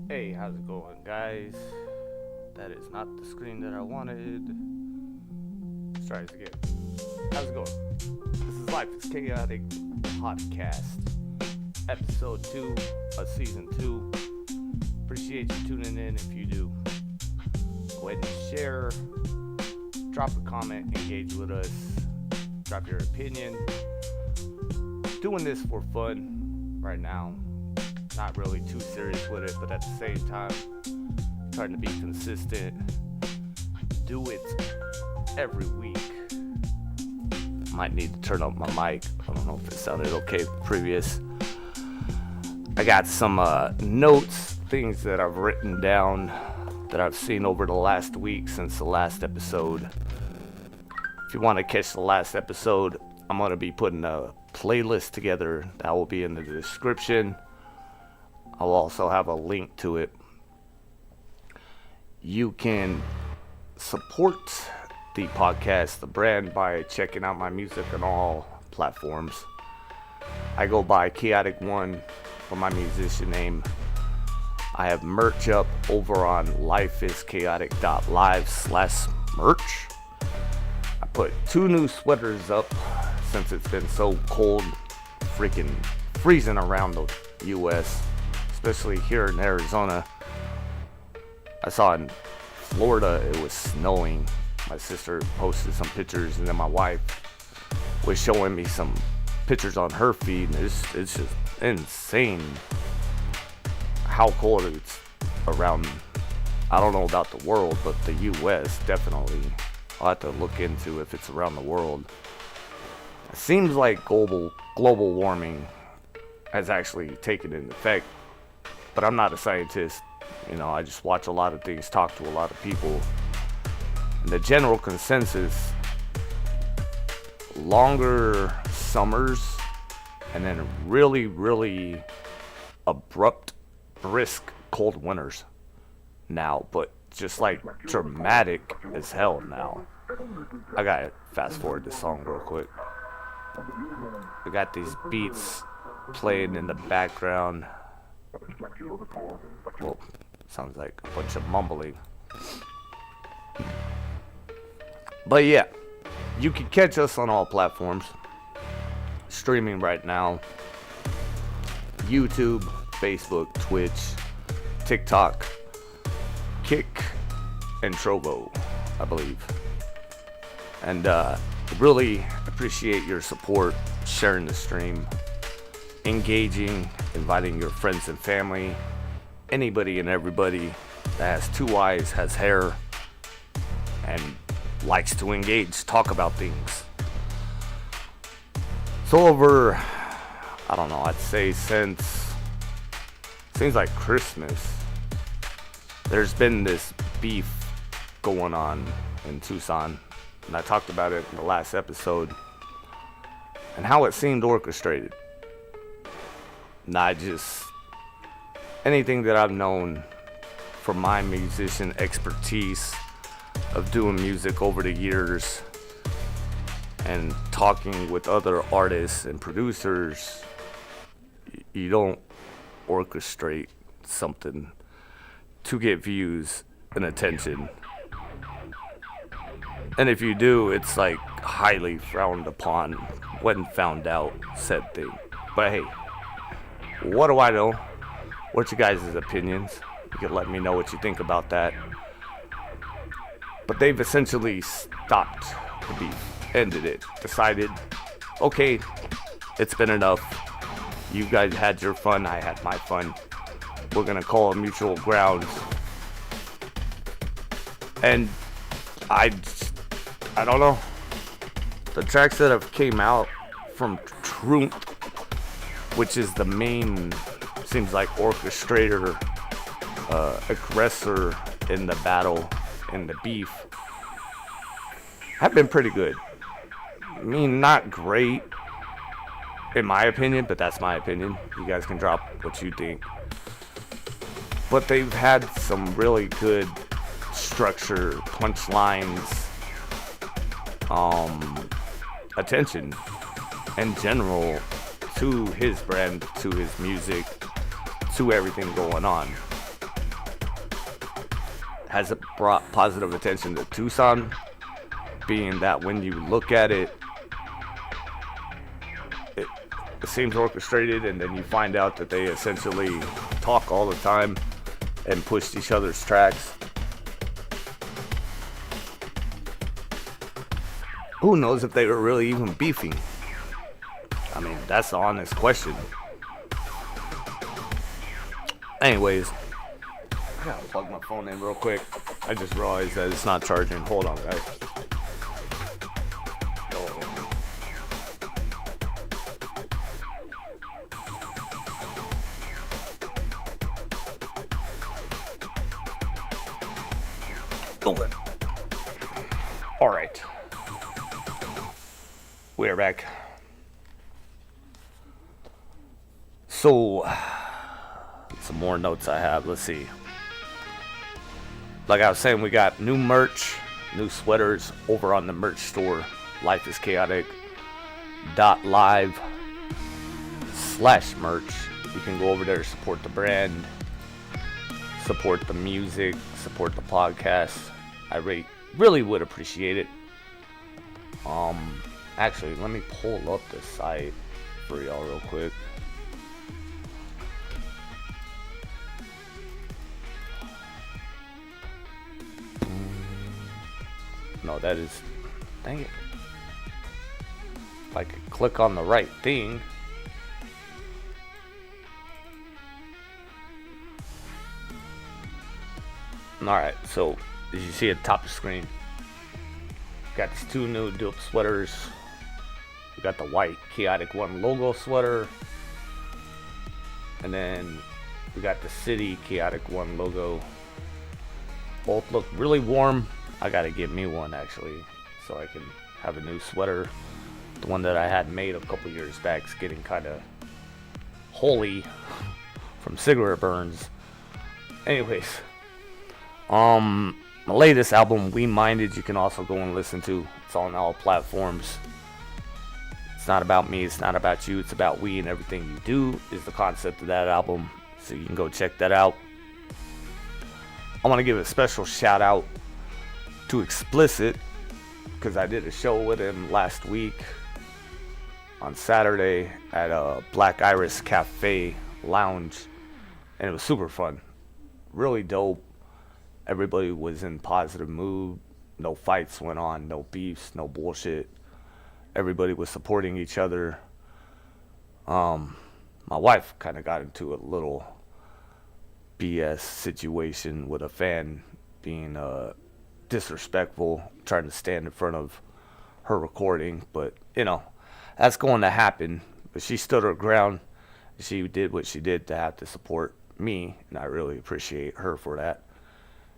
Hey, how's it going, guys? That is not the screen that I wanted. Let's try this again. How's it going? This is Life is Chaotic Podcast, Episode 2 of Season 2. Appreciate you tuning in if you do. Go ahead and share, drop a comment, engage with us, drop your opinion. Doing this for fun right now. Not really too serious with it, but at the same time, trying to be consistent. Do it every week. Might need to turn up my mic. I don't know if it sounded okay previous. I got some notes, things that I've written down that I've seen over the last week since the last episode. If you want to catch the last episode, I'm going to be putting a playlist together that will be in the description. I'll also have a link to it. You can support the podcast, the brand, by checking out my music on all platforms. I go by Kaotic1 for my musician name. I have merch up over on lifeischaotic.live/merch. I put 2 new sweaters up since it's been so cold, freaking freezing around the U.S., especially here in Arizona. I saw in Florida it was snowing. My sister posted some pictures, and then my wife was showing me some pictures on her feed, and it's just insane how cold it's around. I don't know about the world, but the U.S. definitely. I'll have to look into if it's around the world. It seems like global warming has actually taken into effect. But I'm not a scientist, I just watch a lot of things, talk to a lot of people. And the general consensus, longer summers and then really, really abrupt, brisk, cold winters now, but just like dramatic as hell now. I gotta fast forward this song real quick. I got these beats playing in the background. Well, sounds like a bunch of mumbling. But yeah, you can catch us on all platforms. Streaming right now. YouTube, Facebook, Twitch, TikTok, Kick, and Trovo, I believe. And really appreciate your support, sharing the stream, engaging, inviting your friends and family, anybody and everybody that has 2 eyes, has hair, and likes to engage, talk about things. So over, I don't know, I'd say since, seems like Christmas, there's been this beef going on in Tucson, and I talked about it in the last episode, and how it seemed orchestrated. Not just anything that I've known from my musician expertise of doing music over the years and talking with other artists and producers. You don't orchestrate something to get views and attention. And if you do, it's like highly frowned upon when found out said thing. But hey, what do I know? What's your guys' opinions? You can let me know what you think about that. But they've essentially stopped the beef, ended it, decided, okay, it's been enough. You guys had your fun, I had my fun. We're gonna call a mutual ground. And I don't know. The tracks that have came out from Truth, which is the main, seems like orchestrator, aggressor in the battle, in the beef, have been pretty good. I mean, not great, in my opinion, but that's my opinion. You guys can drop what you think. But they've had some really good structure, punchlines, attention in general to his brand, to his music, to everything going on. has brought positive attention to Tucson, being that when you look at it, it seems orchestrated, and then you find out that they essentially talk all the time and push each other's tracks. Who knows if they were really even beefing? I mean, that's the honest question. Anyways, I gotta plug my phone in real quick. I just realized that it's not charging. Hold on, guys. Okay. All right. We're back. So, some more notes I have. Let's see. Like I was saying, we got new merch, new sweaters over on the merch store, lifeischaotic.live/merch. You can go over there, support the brand, support the music, support the podcast. I really would appreciate it. Actually, let me pull up the site for y'all real quick. No, that is, dang it. If I could click on the right thing. Alright, so as you see at the top of the screen, got these two new dope sweaters. We got the white Kaotic 1 logo sweater, and then we got the City Kaotic 1 logo. Both look really warm. I gotta get me one actually, so I can have a new sweater. The one that I had made a couple years back is getting kind of holy from cigarette burns. Anyways, my latest album, We Minded, you can also go and listen to. It's on all platforms. It's not about me, it's not about you, it's about we, and everything you do is the concept of that album. So you can go check that out. I want to give a special shout out to Explicit, because I did a show with him last week on Saturday at a Black Iris Cafe Lounge, and it was super fun, really dope. Everybody was in positive mood, no fights went on, no beefs, no bullshit. Everybody was supporting each other. My wife kind of got into a little BS situation with a fan being disrespectful, trying to stand in front of her recording, but you know, that's going to happen. But she stood her ground. She did what she did to have to support me, and I really appreciate her for that.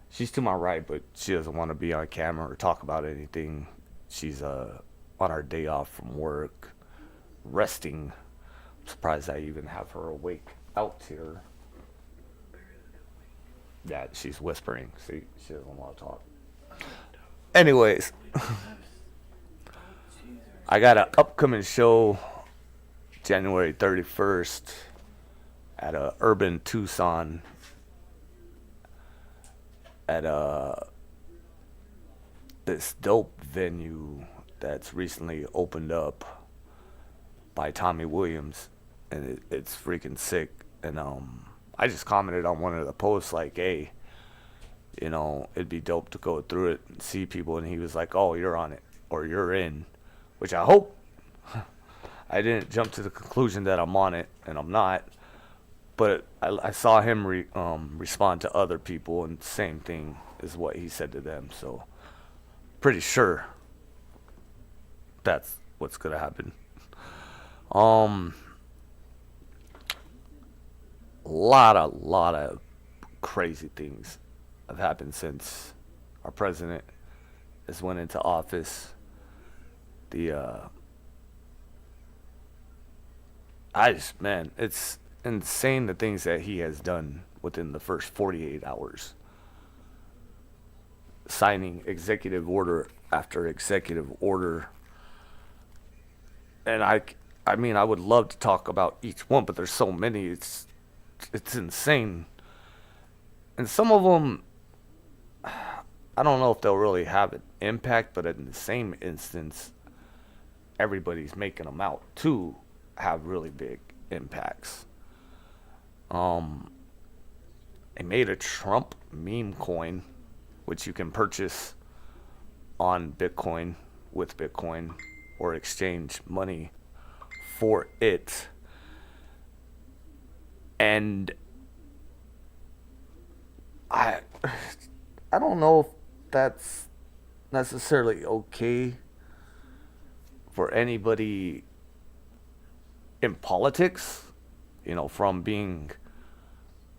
She's to my right, but she doesn't want to be on camera or talk about anything. She's on our day off from work, resting. I'm surprised I even have her awake out here. Yeah, she's whispering. See, she doesn't want to talk. Anyways, I got an upcoming show January 31st at a Urban Tucson at this dope venue that's recently opened up by Tommy Williams, and it's freaking sick. And I just commented on one of the posts like, hey, you know, it'd be dope to go through it and see people. And he was like, oh, you're on it, or you're in, which I hope. I didn't jump to the conclusion that I'm on it, and I'm not. But I saw him respond to other people, and same thing is what he said to them. So pretty sure that's what's gonna happen. Lot of crazy things have happened since our president has went into office. It's insane the things that he has done within the first 48 hours. Signing executive order after executive order. And I mean, I would love to talk about each one, but there's so many. It's insane. And some of them, I don't know if they'll really have an impact, but in the same instance, everybody's making them out to have really big impacts. They made a Trump meme coin, which you can purchase on Bitcoin with Bitcoin or exchange money for it. And I don't know if that's necessarily okay for anybody in politics, from being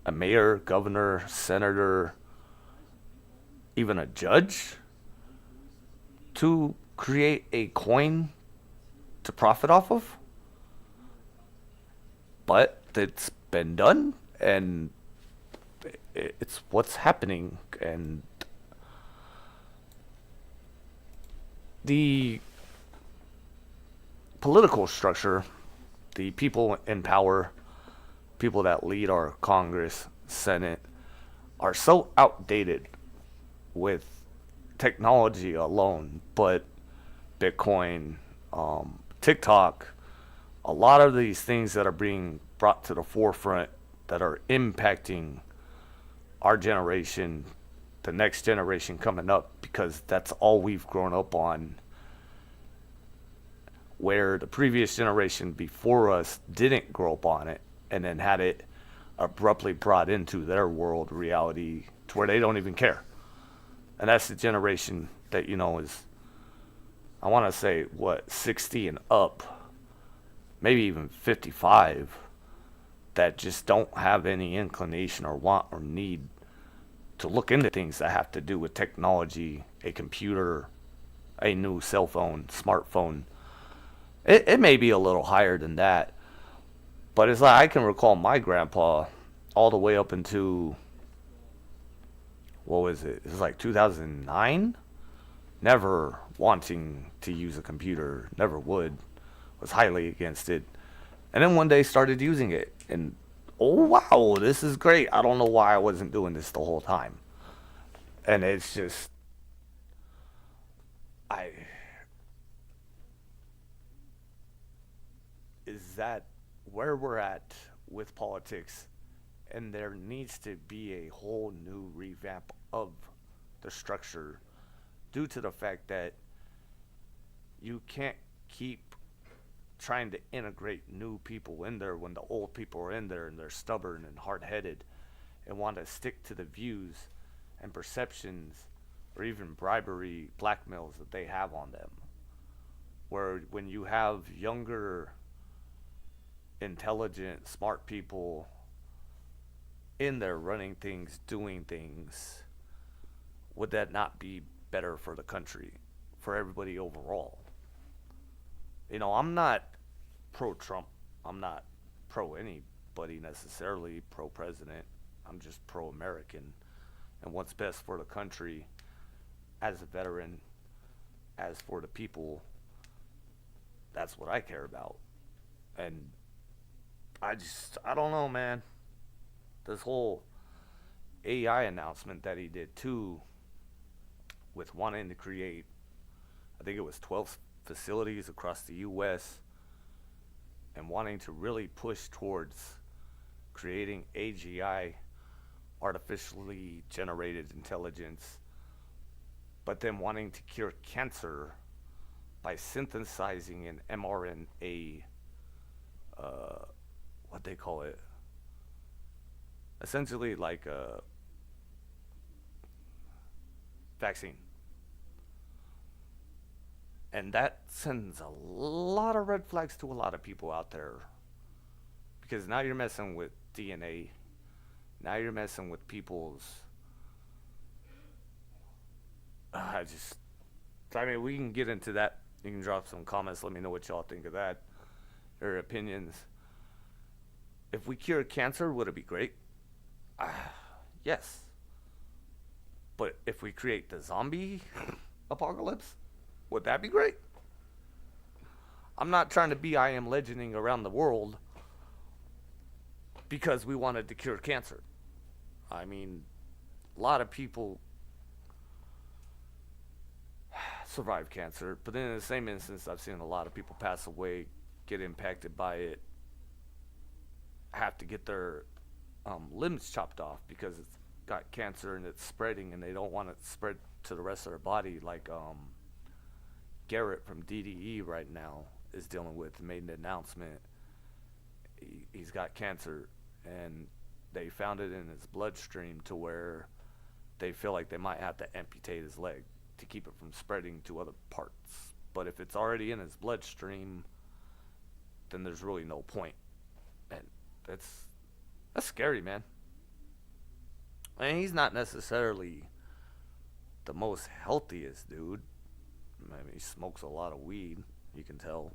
a mayor, governor, senator, even a judge, to create a coin to profit off of. But it's been done, and it's what's happening. And the political structure, the people in power, people that lead our Congress, Senate, are so outdated with technology alone. But Bitcoin, TikTok, a lot of these things that are being brought to the forefront that are impacting our generation, the next generation coming up, because that's all we've grown up on, where the previous generation before us didn't grow up on it and then had it abruptly brought into their world reality to where they don't even care. And that's the generation that, is, I want to say, 60 and up, maybe even 55, that just don't have any inclination or want or need to look into things that have to do with technology, a computer, a new cell phone, smartphone. It may be a little higher than that, but it's like I can recall my grandpa all the way up into, what was it? It was like 2009. Never wanting to use a computer, never would, was highly against it. And then one day started using it, and oh wow, this is great. I don't know why I wasn't doing this the whole time. And it's just, is that where we're at with politics? And there needs to be a whole new revamp of the structure, due to the fact that you can't keep trying to integrate new people in there when the old people are in there and they're stubborn and hard-headed and want to stick to the views and perceptions or even bribery, blackmails that they have on them. Where when you have younger, intelligent, smart people in there running things, doing things, would that not be better for the country, for everybody overall? I'm not pro-Trump. I'm not pro-anybody necessarily, pro-president. I'm just pro-American and what's best for the country as a veteran, as for the people. That's what I care about. And I don't know, man. This whole AI announcement that he did too, with wanting to create, I think it was 12 facilities across the U.S., and wanting to really push towards creating AGI, artificially generated intelligence, but then wanting to cure cancer by synthesizing an mRNA, what they call it, essentially like a vaccine. And that sends a lot of red flags to a lot of people out there, because now you're messing with DNA. Now you're messing with people's, I mean, we can get into that. You can drop some comments. Let me know what y'all think of that, your opinions. If we cure cancer, would it be great? Yes. But if we create the zombie apocalypse, would that be great? I'm not trying to be I Am Legending around the world because we wanted to cure cancer. I mean, a lot of people survive cancer. But then in the same instance, I've seen a lot of people pass away, get impacted by it, have to get their limbs chopped off because it's got cancer and it's spreading, and they don't want it to spread to the rest of their body. Like Garrett from DDE right now is dealing with, made an announcement. He's got cancer, and they found it in his bloodstream to where they feel like they might have to amputate his leg to keep it from spreading to other parts. But if it's already in his bloodstream, then there's really no point. And that's scary, man. And he's not necessarily the most healthiest dude. I mean, he smokes a lot of weed, you can tell.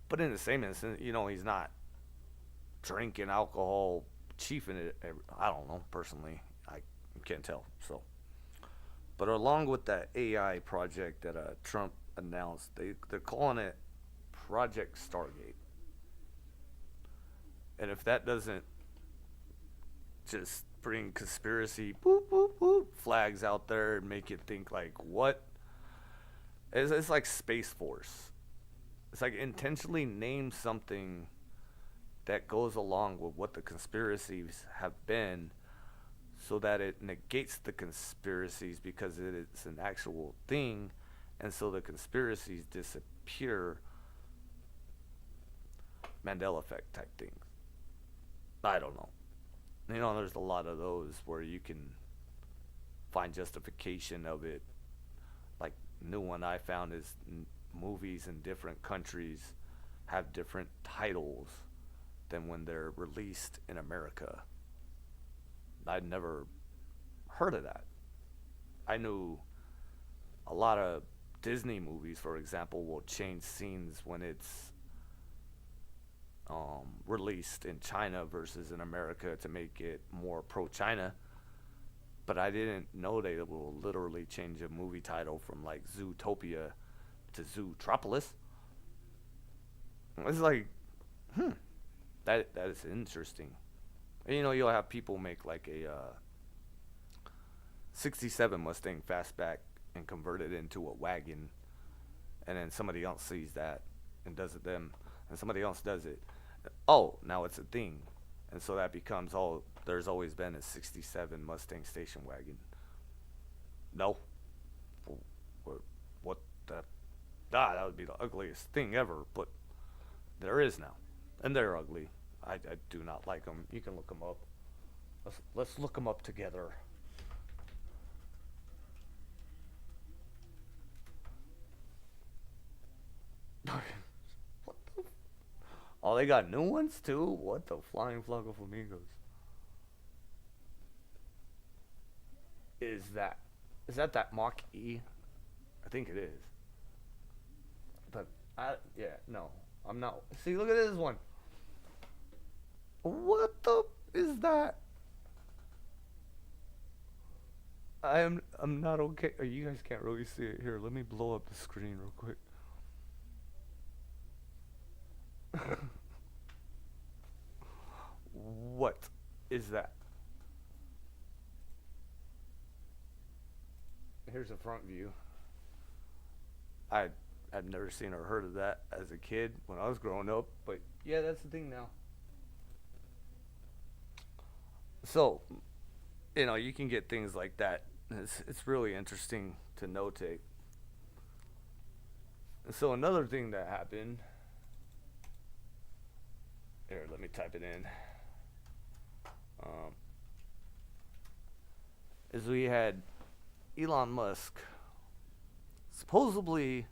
But in the same instance, he's not drinking alcohol, chiefing it. I don't know, personally. I can't tell. So, but along with that AI project that Trump announced, they're calling it Project Stargate. And if that doesn't just bring conspiracy flags out there and make you think like, what? It's like Space Force. It's like intentionally name something that goes along with what the conspiracies have been, so that it negates the conspiracies because it is an actual thing, and so the conspiracies disappear. Mandela effect type things. I don't know. There's a lot of those where you can find justification of it. Like, new one I found is movies in different countries have different titles than when they're released in America. I'd never heard of that. I knew a lot of Disney movies, for example, will change scenes when it's released in China versus in America to make it more pro-China. But I didn't know they will literally change a movie title from like Zootopia to Zootropolis. It's like, that is interesting. And, you'll have people make like a 67 Mustang Fastback and convert it into a wagon, and then somebody else sees that and does it them, and somebody else does it. Oh, now it's a thing. And so that becomes, there's always been a 67 Mustang station wagon. No. What the? That would be the ugliest thing ever, but there is now. And they're ugly. I do not like them. You can look them up. Let's look them up together. What the? Oh, they got new ones too? What the flying flock of flamingos? Is that Mach E? I think it is. But no, I'm not. See, look at this one. What the is that? I'm not okay. Oh, you guys can't really see it here. Let me blow up the screen real quick. What is that? Here's a front view. I've never seen or heard of that as a kid when I was growing up, but yeah, that's the thing now. So, you can get things like that. It's really interesting to notate. So another thing that happened. Here, let me type it in. Is we had Elon Musk supposedly,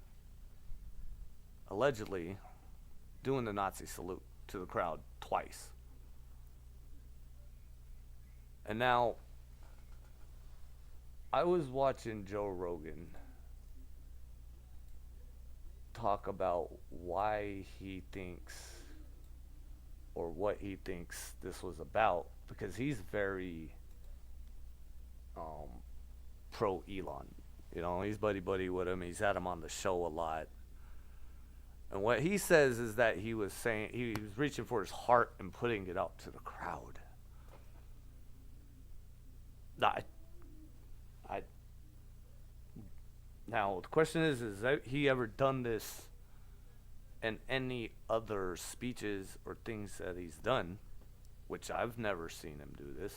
allegedly, doing the Nazi salute to the crowd twice. And now, I was watching Joe Rogan talk about why he thinks, or what he thinks this was about, because he's very pro Elon. He's buddy with him. He's had him on the show a lot. And what he says is that he was saying he was reaching for his heart and putting it out to the crowd. Now the question is that he ever done this in any other speeches or things that he's done, which I've never seen him do this.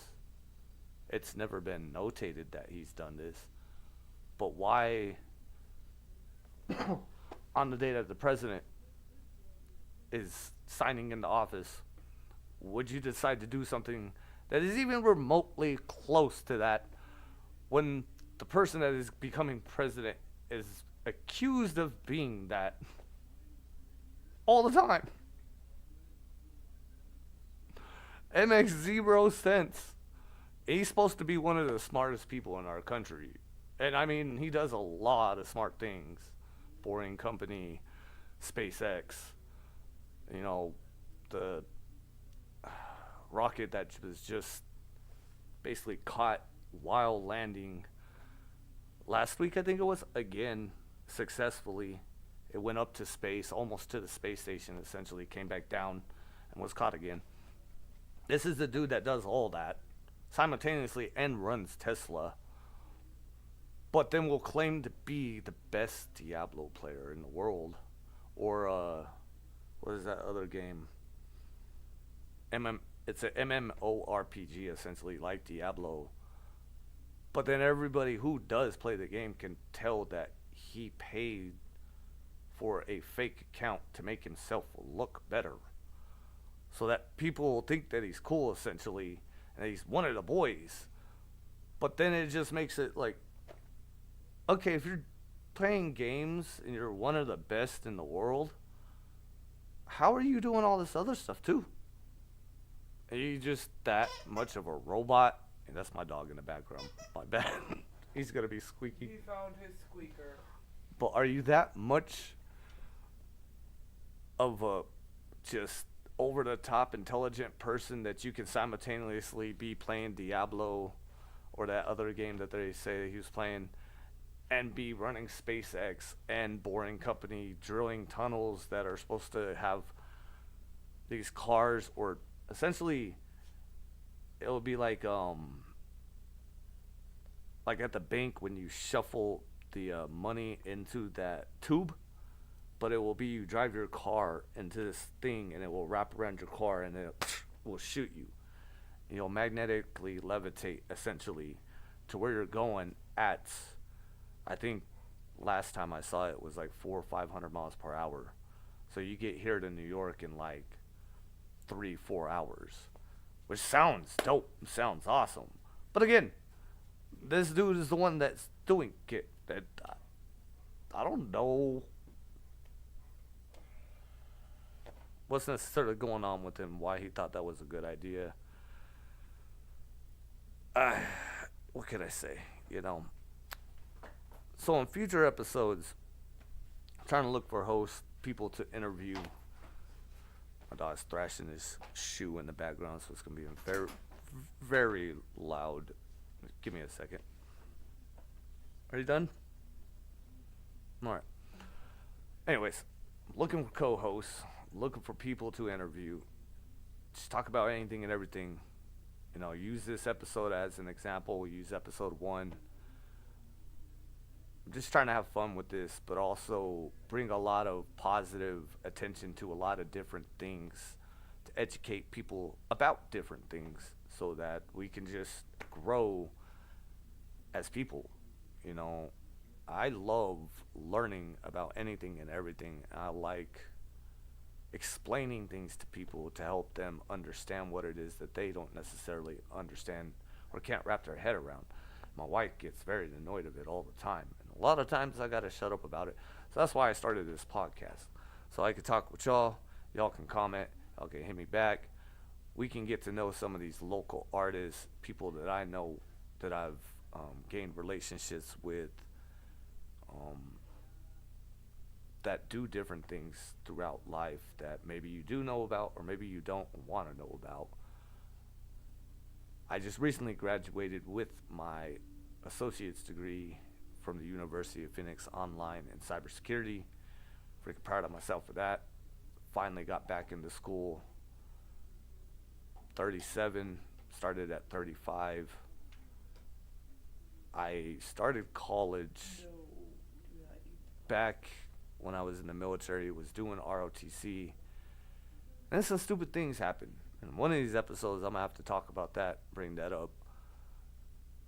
It's never been notated that he's done this. But why, on the day that the president is signing into office, would you decide to do something that is even remotely close to that when the person that is becoming president is accused of being that all the time? It makes zero sense. He's supposed to be one of the smartest people in our country. And I mean, he does a lot of smart things. Boring Company, SpaceX, you know, the rocket that was just basically caught while landing last week, I think it was, again, successfully. It went up to space, almost to the space station, essentially, came back down and was caught again. This is the dude that does all that simultaneously and runs Tesla, but then will claim to be the best Diablo player in the world. Or, what is that other game? It's a MMORPG, essentially, like Diablo. But then everybody who does play the game can tell that he paid for a fake account to make himself look better, so that people think that he's cool, essentially, and he's one of the boys. But then it just makes it like, okay, if you're playing games and you're one of the best in the world, how are you doing all this other stuff too? Are you just that much of a robot? And that's my dog in the background. My bad. He's gonna be squeaky. He found his squeaker. But are you that much of a just over-the-top intelligent person that you can simultaneously be playing Diablo or that other game that they say he was playing and be running SpaceX and Boring Company, drilling tunnels that are supposed to have these cars, or essentially it would be like at the bank when you shuffle the money into that tube, but it will be you drive your car into this thing and it will wrap around your car and it will shoot you. You'll magnetically levitate, essentially, to where you're going at, I think last time I saw it was like 400 or 500 miles per hour. So you get here to New York in like 3-4 hours, which sounds dope, sounds awesome. But again, this dude is the one that's doing it. That I don't know what's necessarily going on with him, why he thought that was a good idea. What can I say? You know. So in future episodes, I'm trying to look for hosts, people to interview. My dog's thrashing his shoe in the background, so it's going to be very, very loud. Give me a second. Are you done? Alright. Anyways, looking for co-hosts, looking for people to interview. Just talk about anything and everything. You know, use this episode as an example. Use episode 1. I'm just trying to have fun with this, but also bring a lot of positive attention to a lot of different things to educate people about different things so that we can just grow as people. You know, I love learning about anything and everything. I like explaining things to people to help them understand what it is that they don't necessarily understand or can't wrap their head around. My wife gets very annoyed of it all the time. And a lot of times I got to shut up about it. So that's why I started this podcast. So I could talk with y'all. Y'all can comment. Y'all can hit me back. We can get to know some of these local artists, people that I know that I've gained relationships with, that do different things throughout life that maybe you do know about or maybe you don't want to know about. I just recently graduated with my associate's degree from the University of Phoenix online in cybersecurity. Freaking proud of myself for that. Finally got back into school. 37, started at 35. I started college. back when I was in the military, was doing ROTC, and some stupid things happened. And one of these episodes, I'm gonna have to talk about that, bring that up.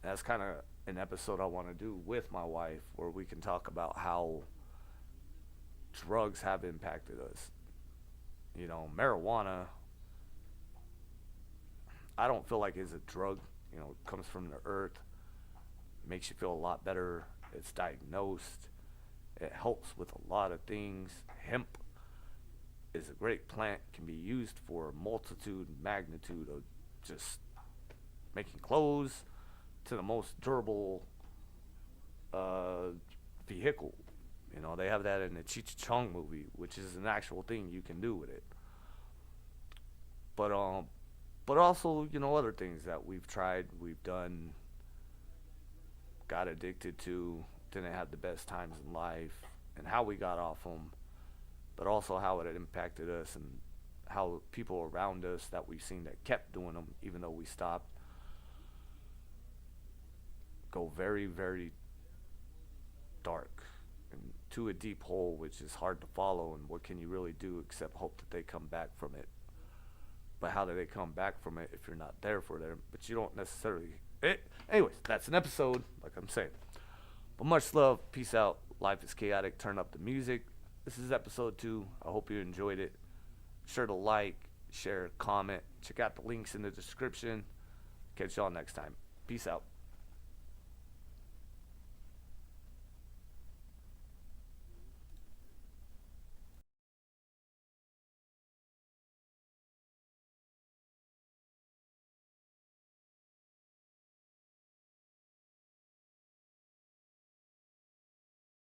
That's kind of an episode I want to do with my wife, where we can talk about how drugs have impacted us. You know, marijuana, I don't feel like it's a drug. You know, it comes from the earth, makes you feel a lot better. It's diagnosed. It helps with a lot of things. Hemp is a great plant, can be used for a multitude, magnitude of just making clothes to the most durable vehicle. You know, they have that in the Cheech Chong movie, which is an actual thing you can do with it. But also, you know, other things that we've tried, we've done, got addicted to, didn't have the best times in life, and how we got off them, but also how it had impacted us, and how people around us that we've seen that kept doing them even though we stopped, go very, very dark and to a deep hole, which is hard to follow. And what can you really do except hope that they come back from it? But how do they come back from it if you're not there for them? But you don't necessarily. Anyways, that's an episode, like I'm saying. But much love, peace out. Life is chaotic. Turn up the music. This is episode 2. I hope you enjoyed it. Be sure to like, share, comment. Check out the links in the description. Catch y'all next time. Peace out.